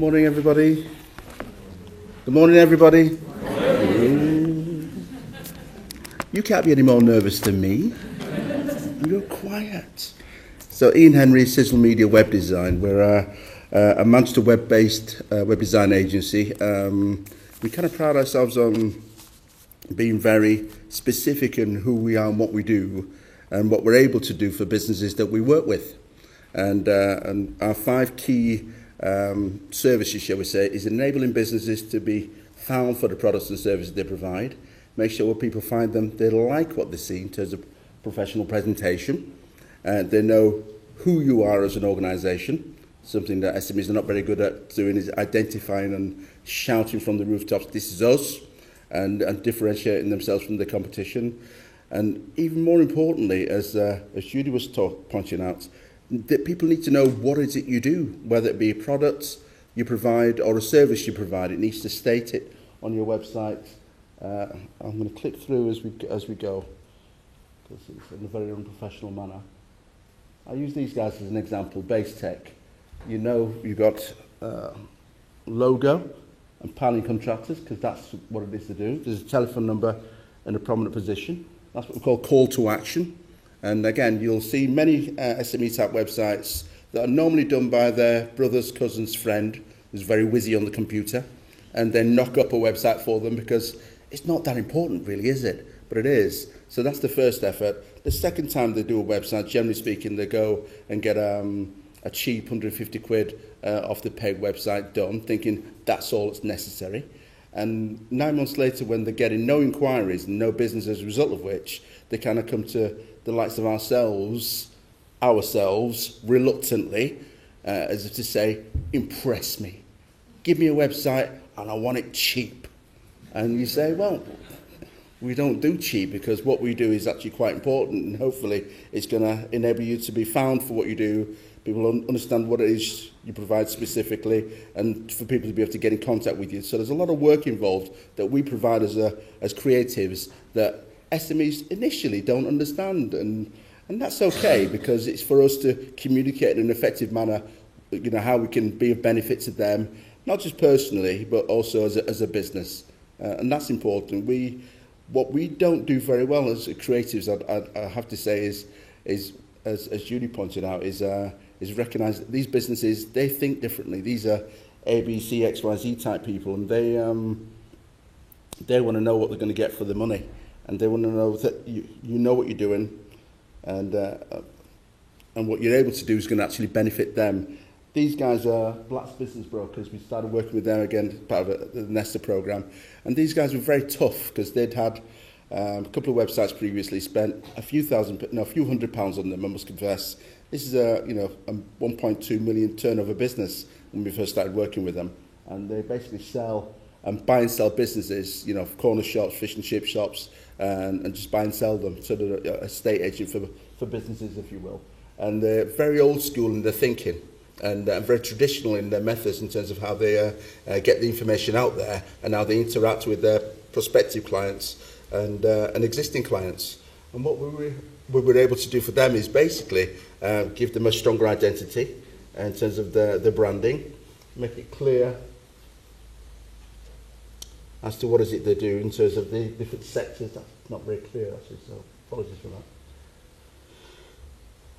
Morning, everybody. Good morning, everybody. You can't be any more nervous than me. You're quiet. So, Ian Henry, Sizzle Media Web Design. We're a Manchester web-based web design agency. We kind of pride ourselves on being very specific in who we are and what we do, and what we're able to do for businesses that we work with. And our 5 key services, shall we say, is enabling businesses to be found for the products and services they provide. Make sure when people find them, they like what they see in terms of professional presentation. They know who you are as an organisation. Something that SMEs are not very good at doing is identifying and shouting from the rooftops, this is us, and differentiating themselves from the competition. And even more importantly, as Judy was pointing out, that people need to know what is it you do, whether it be a product you provide or a service you provide. It needs to state it on your website. I'm going to click through as we go, because it's in a very unprofessional manner. I use these guys as an example. Base Tech. You know you've got logo and piling contractors, because that's what it is to do. There's a telephone number in a prominent position. That's what we call call to action. And again, you'll see many SME type websites that are normally done by their brother's cousin's friend who's very whizzy on the computer, and then knock up a website for them because it's not that important really, is it? But it is. So that's the first effort. The second time they do a website, generally speaking, they go and get a cheap 150 quid off the peg website done, thinking that's all that's necessary. And 9 months later, when they're getting no inquiries and no business as a result of which, they kind of come to the likes of ourselves reluctantly, as if to say, impress me. Give me a website and I want it cheap. And you say, well, we don't do cheap, because what we do is actually quite important, and hopefully it's going to enable you to be found for what you do. People understand what it is you provide specifically, and for people to be able to get in contact with you. So there's a lot of work involved that we provide as creatives that SMEs initially don't understand, and that's okay, because it's for us to communicate in an effective manner, you know, how we can be of benefit to them, not just personally, but also as a business, and that's important. What we don't do very well as creatives, I have to say, is as Judy pointed out, is recognise that these businesses, they think differently. These are A, B, C, X, Y, Z type people, and they want to know what they're going to get for the money, and they want to know that you know what you're doing, and what you're able to do is going to actually benefit them. These guys are Black's Business Brokers. We started working with them again, part of the Nesta program, and these guys were very tough because they'd had a couple of websites previously, spent a few hundred pounds on them, I must confess. This is a 1.2 million turnover business when we first started working with them, and they basically sell and buy and sell businesses, corner shops, fish and chip shops, and just buy and sell them. So they're a estate agent for businesses, if you will. And they're very old school in their thinking, and very traditional in their methods in terms of how they get the information out there and how they interact with their prospective clients and existing clients. And what we were able to do for them is basically give them a stronger identity in terms of the branding, make it clear as to what is it they do in terms of the different sectors. That's not very clear, actually, so apologies for that.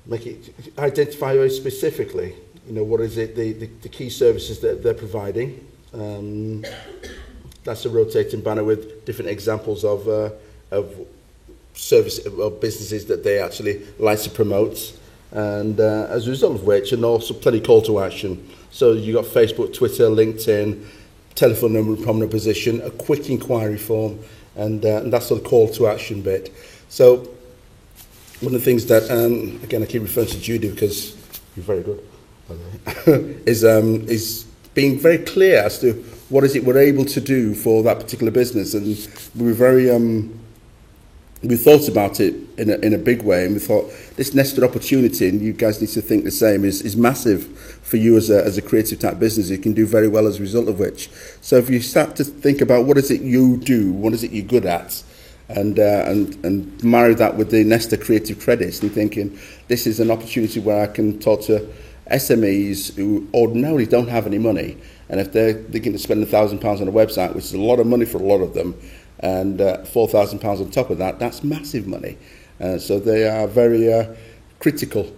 Make it identify very specifically, what is it, the key services that they're providing. That's a rotating banner with different examples of service of businesses that they actually like to promote, and as a result of which, and also plenty call to action. So you've got Facebook, Twitter, LinkedIn, telephone number in prominent position, a quick inquiry form, and that's the call to action bit. So one of the things that, again, I keep referring to Judy because you're very good, by the way, is being very clear as to what is it we're able to do for that particular business. And we were very, we thought about it in a big way, and we thought this nested opportunity, and you guys need to think the same, is massive for you as a creative type business. You can do very well as a result of which. So if you start to think about what is it you do, what is it you're good at, and marry that with the Nesta creative credits, and thinking this is an opportunity where I can talk to SMEs who ordinarily don't have any money, and if they're going to spend £1,000 on a website, which is a lot of money for a lot of them, and £4,000 on top of that, that's massive money. So they are very critical,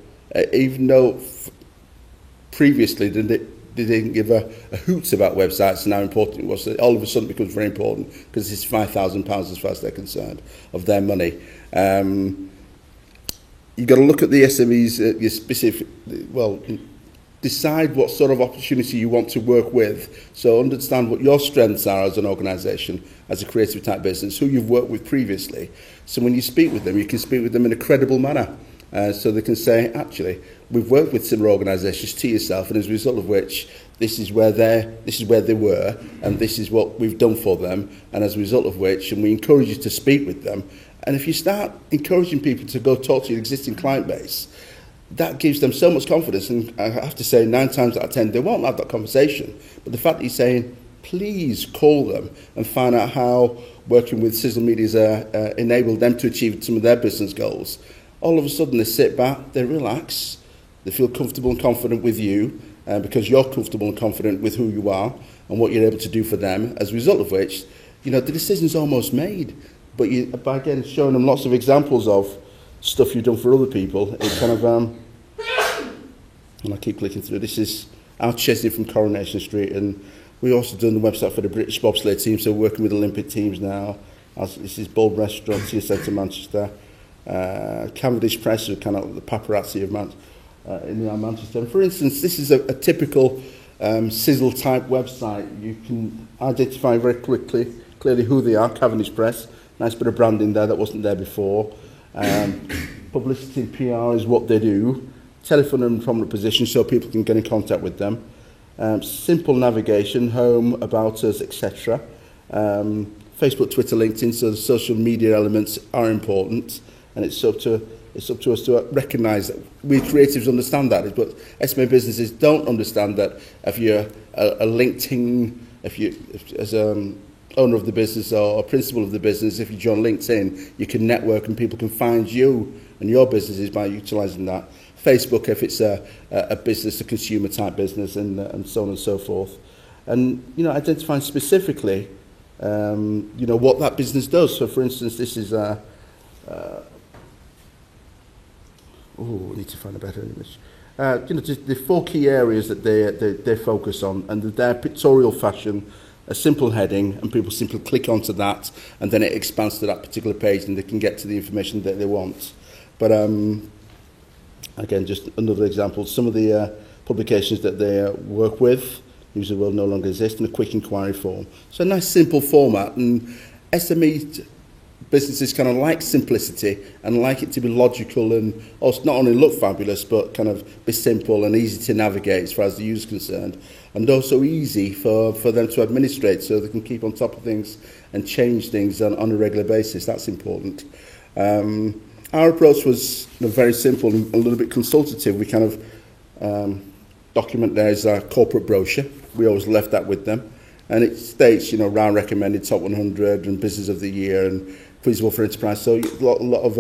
even though previously they didn't give a hoot about websites and how important it was. All of a sudden it becomes very important because it's £5,000 as far as they're concerned of their money. You've got to look at the SMEs, your specific, well, decide what sort of opportunity you want to work with. So understand what your strengths are as an organisation, as a creative type business, who you've worked with previously. So when you speak with them, you can speak with them in a credible manner. So they can say, actually, we've worked with similar organisations to yourself, and as a result of which, this is where they were, and this is what we've done for them, and as a result of which, and we encourage you to speak with them. And if you start encouraging people to go talk to your existing client base, that gives them so much confidence. And I have to say, 9 times out of 10, they won't have that conversation. But the fact that you're saying, please call them and find out how working with Sizzle Media's enabled them to achieve some of their business goals, all of a sudden they sit back, they relax, they feel comfortable and confident with you, because you're comfortable and confident with who you are and what you're able to do for them, as a result of which, you know, the decision's almost made. But by again showing them lots of examples of stuff you've done for other people, it kind of, and I keep clicking through, this is Al Chesney from Coronation Street, and we also done the website for the British bobsleigh team, so we're working with Olympic teams now. This is Bold Restaurant, Tea Centre, Manchester. Cavendish Press, are kind of the paparazzi of in Manchester. And for instance, this is a typical Sizzle type website. You can identify very clearly who they are, Cavendish Press. Nice bit of branding there that wasn't there before. Publicity and PR is what they do. Telephone and prominent position so people can get in contact with them. Simple navigation, home, about us, etc. Facebook, Twitter, LinkedIn, so the social media elements are important, and it's up to us to recognise that we creatives understand that, but SME businesses don't understand that. If you're a LinkedIn, as owner of the business or principal of the business, if you join LinkedIn, you can network and people can find you and your businesses by utilising that. Facebook, if it's a business to consumer type business, and so on and so forth. And, you know, identifying specifically, you know, what that business does. So, for instance, this is I need to find a better image. You know, just the 4 key areas that they focus on, and their pictorial fashion, a simple heading, and people simply click onto that, and then it expands to that particular page, and they can get to the information that they want. But again, just another example. Some of the publications that they work with, News of the World No Longer Exist, and a quick inquiry form. So a nice simple format, and SME businesses kind of like simplicity and like it to be logical and also not only look fabulous but kind of be simple and easy to navigate as far as the user is concerned, and also easy for them to administrate so they can keep on top of things and change things on a regular basis. That's important. Our approach was, you know, very simple and a little bit consultative. We kind of document there as a corporate brochure. We always left that with them, and it states, you know, round recommended, top 100 and business of the year and feasible for enterprise. So a lot of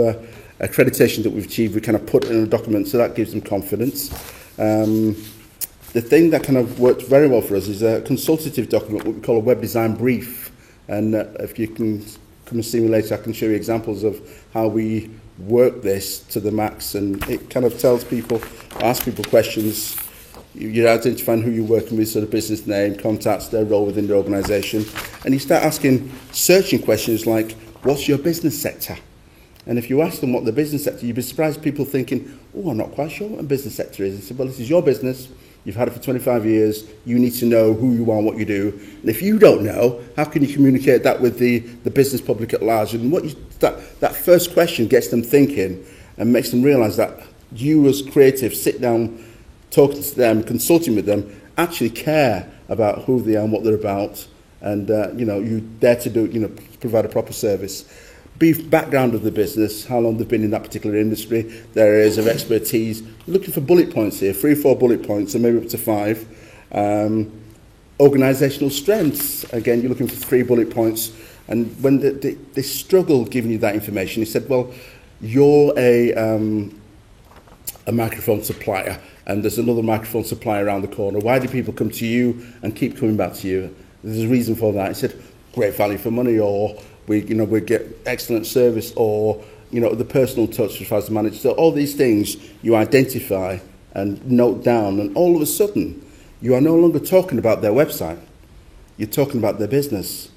accreditation that we've achieved, we kind of put in a document, so that gives them confidence. The thing that kind of worked very well for us is a consultative document, what we call a web design brief. And if you can come and see me later, I can show you examples of how we work this to the max. And it kind of tells people, ask people questions. You're identifying who you're working with, so the business name, contacts, their role within the organisation. And you start asking searching questions like, what's your business sector? And if you ask them what the business sector, you'd be surprised people thinking, oh, I'm not quite sure what a business sector is. I said, well, this is your business. You've had it for 25 years. You need to know who you are and what you do. And if you don't know, how can you communicate that with the business public at large? And that first question gets them thinking and makes them realise that you as creatives sit down, talking to them, consulting with them, actually care about who they are and what they're about. And, you know, you're there to do, you know, provide a proper service. Brief background of the business, how long they've been in that particular industry, their areas of expertise. We're looking for bullet points here, 3 or 4 bullet points, and maybe up to 5. Organisational strengths, again, you're looking for 3 bullet points. And when they struggle giving you that information, he said, well, you're a microphone supplier, and there's another microphone supplier around the corner. Why do people come to you and keep coming back to you? There's a reason for that. He said, great value for money, or we get excellent service, or the personal touch as far as the manager. So all these things you identify and note down, and all of a sudden you are no longer talking about their website. You're talking about their business.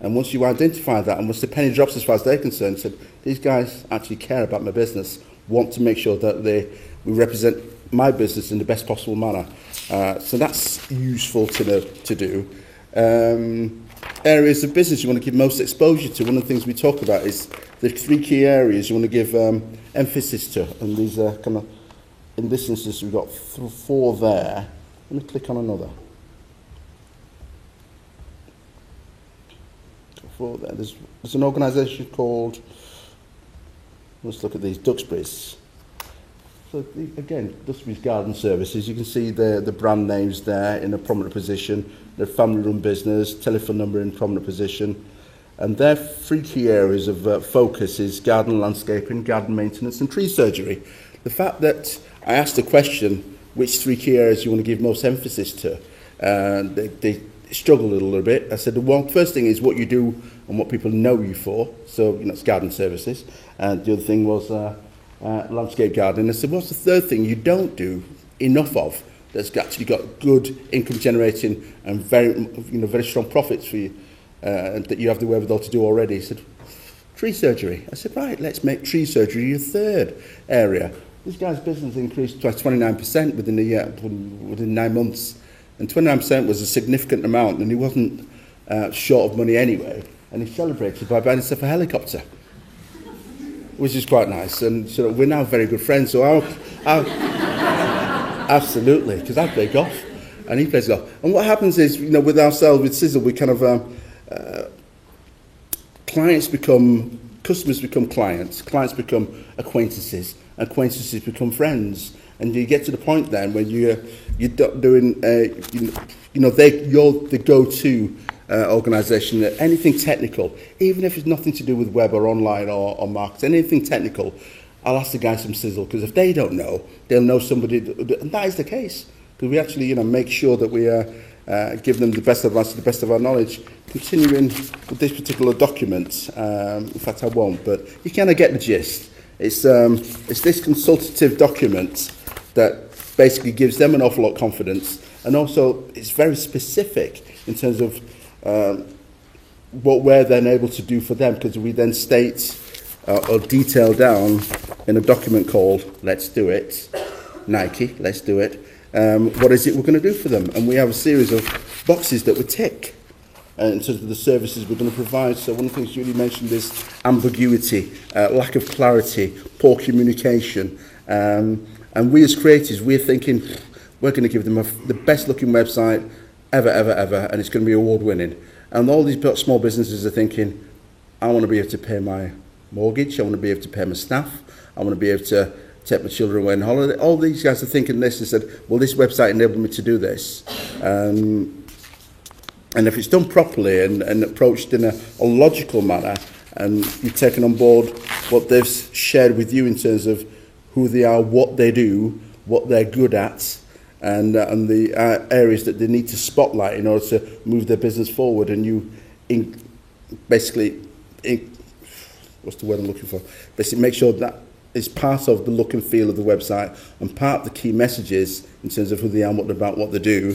And once you identify that, and once the penny drops as far as they're concerned, said, these guys actually care about my business, want to make sure that we represent my business in the best possible manner. So that's useful to do. Areas of business you want to give most exposure to. One of the things we talk about is the 3 key areas you want to give emphasis to. And these are kind of, in this instance, we've got 4 there. Let me click on another. 4 there. There's an organisation called, let's look at these, Duxbury's. So again, Duxbury's Garden Services, you can see the brand names there in a prominent position, the family-run business, telephone number in prominent position, and their 3 key areas of focus is garden landscaping, garden maintenance and tree surgery. The fact that I asked the question, which 3 key areas you want to give most emphasis to, they struggled a little bit. I said, the first thing is what you do and what people know you for, so it's garden services, and the other thing was landscape gardening. I said, what's the third thing you don't do enough of that's actually got good income generating and very strong profits for you, and that you have the wherewithal to do already? He said, tree surgery. I said, right, let's make tree surgery your 3rd area. This guy's business increased by 29% within a year, within 9 months, and 29% was a significant amount, and he wasn't short of money anyway, and he celebrated by buying himself a helicopter, which is quite nice. And so we're now very good friends. So I'll absolutely, because I play golf and he plays golf. And what happens is, with ourselves, with Sizzle, we kind of customers become clients become acquaintances become friends, and you get to the point then when you're doing you're the go-to organisation that anything technical, even if it's nothing to do with web or online or marketing, anything technical, I'll ask the guys from Sizzle, because if they don't know, they'll know somebody, and that is the case, because we actually make sure that we give them the best advice to the best of our knowledge. Continuing with this particular document, in fact I won't, but you kind of get the gist. It's this consultative document that basically gives them an awful lot of confidence, and also it's very specific in terms of what we're then able to do for them, because we then state or detail down in a document called Let's Do It, Nike, let's do it, what is it we're going to do for them. And we have a series of boxes that we tick in terms of the services we're going to provide. So one of the things Julie mentioned is ambiguity, lack of clarity, poor communication. And we as creators, we're thinking we're going to give them the best looking website ever, and it's going to be award winning. And all these small businesses are thinking, I want to be able to pay my mortgage, I want to be able to pay my staff, I want to be able to take my children away on holiday. All these guys are thinking this and said, well, this website enabled me to do this. And if it's done properly and approached in a logical manner, and you've taken on board what they've shared with you in terms of who they are, what they do, what they're good at, and the areas that they need to spotlight in order to move their business forward, and you basically what's the word I'm looking for? Basically make sure that is part of the look and feel of the website and part of the key messages in terms of who they are, what they're about, what they do,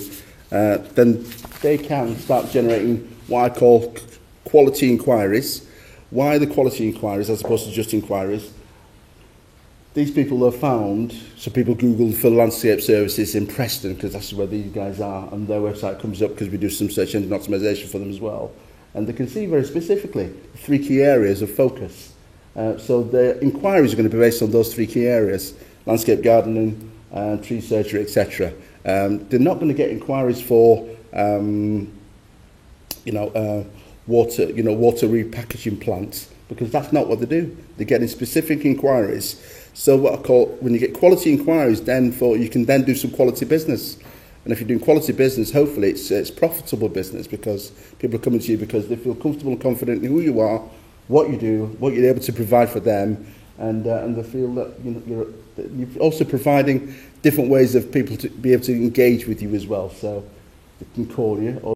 then they can start generating what I call quality inquiries. Why the quality inquiries as opposed to just inquiries? These people are found, so people Google for landscape services in Preston, because that's where these guys are, and their website comes up because we do some search engine optimization for them as well. And they can see very specifically 3 key areas of focus. So the inquiries are going to be based on those 3 key areas: landscape gardening, tree surgery, etc. They're not going to get inquiries for, water repackaging plants, because that's not what they do. They're getting specific inquiries. So what I call, when you get quality inquiries, then you can then do some quality business. And if you're doing quality business, hopefully it's profitable business, because people are coming to you because they feel comfortable and confident in who you are, what you do, what you're able to provide for them, and they feel that you're also providing different ways of people to be able to engage with you as well. So they can call you. Or